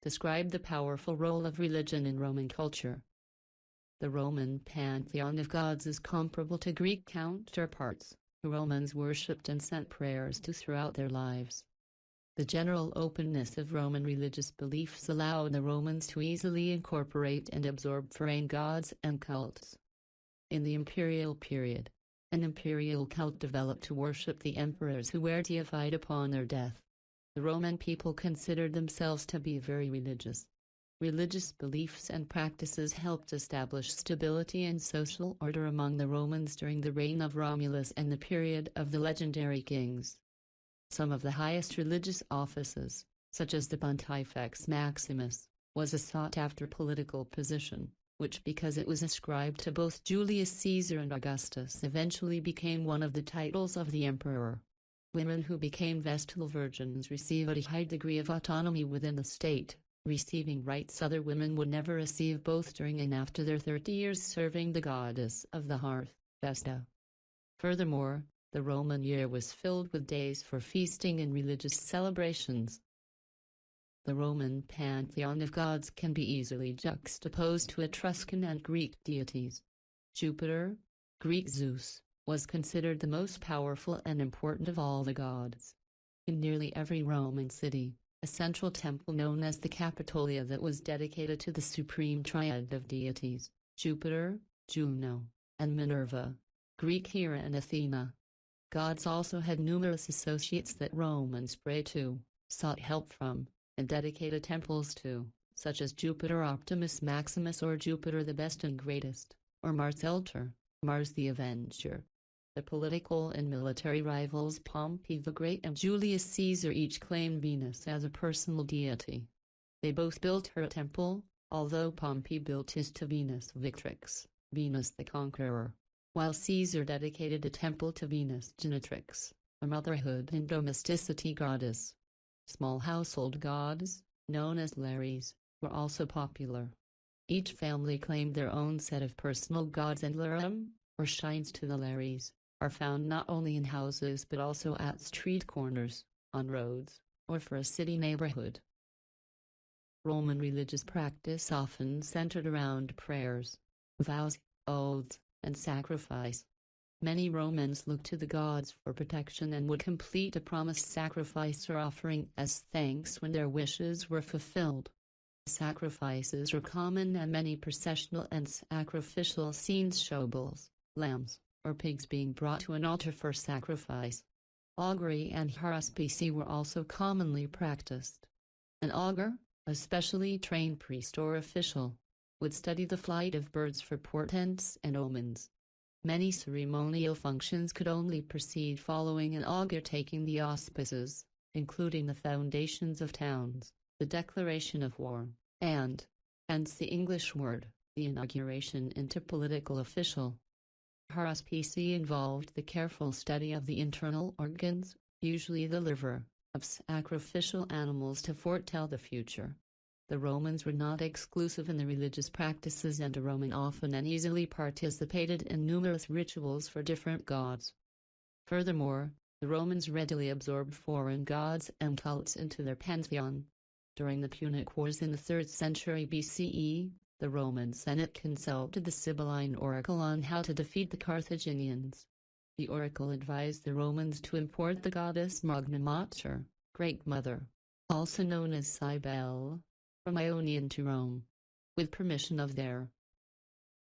describe the powerful role of religion in Roman culture. The Roman pantheon of gods is comparable to Greek counterparts, who Romans worshipped and sent prayers to throughout their lives. The general openness of Roman religious beliefs allowed the Romans to easily incorporate and absorb foreign gods and cults. In the imperial period, an imperial cult developed to worship the emperors who were deified upon their death. The Roman people considered themselves to be very religious. Religious beliefs and practices helped establish stability and social order among the Romans during the reign of Romulus and the period of the legendary kings. Some of the highest religious offices, such as the Pontifex Maximus, was a sought-after political position, which, because it was ascribed to both Julius Caesar and Augustus, eventually became one of the titles of the emperor. Women who became Vestal Virgins received a high degree of autonomy within the state, receiving rights other women would never receive both during and after their 30 years serving the goddess of the hearth, Vesta. Furthermore, the Roman year was filled with days for feasting and religious celebrations. The Roman pantheon of gods can be easily juxtaposed to Etruscan and Greek deities. Jupiter, Greek Zeus, was considered the most powerful and important of all the gods. In nearly every Roman city, a central temple known as the Capitolia that was dedicated to the supreme triad of deities, Jupiter, Juno, and Minerva, Greek Hera and Athena. Gods also had numerous associates that Romans prayed to, sought help from, and dedicated temples to, such as Jupiter Optimus Maximus or Jupiter the Best and Greatest, or Mars Elter, Mars the Avenger. The political and military rivals Pompey the Great and Julius Caesar each claimed Venus as a personal deity. They both built her temple, although Pompey built his to Venus Victrix, Venus the Conqueror, while Caesar dedicated a temple to Venus Genetrix, a motherhood and domesticity goddess. Small household gods, known as Lares, were also popular. Each family claimed their own set of personal gods, and larum, or shrines to the Lares, are found not only in houses but also at street corners, on roads, or for a city neighborhood. Roman religious practice often centered around prayers, vows, oaths, and sacrifice. Many Romans looked to the gods for protection and would complete a promised sacrifice or offering as thanks when their wishes were fulfilled. Sacrifices were common, and many processional and sacrificial scenes show bulls, lambs, or pigs being brought to an altar for sacrifice. Augury and haruspicy were also commonly practiced. An augur, a specially trained priest or official, would study the flight of birds for portents and omens. Many ceremonial functions could only proceed following an augur taking the auspices, including the foundations of towns, the declaration of war, and, hence the English word, the inauguration into political official. Haruspicy involved the careful study of the internal organs, usually the liver, of sacrificial animals to foretell the future. The Romans were not exclusive in the religious practices, and a Roman often and easily participated in numerous rituals for different gods. Furthermore, the Romans readily absorbed foreign gods and cults into their pantheon. During the Punic Wars in the 3rd century BCE, the Roman Senate consulted the Sibylline oracle on how to defeat the Carthaginians. The oracle advised the Romans to import the goddess Magna Mater, Great Mother, also known as Cybele, from Ionian to Rome, with permission of their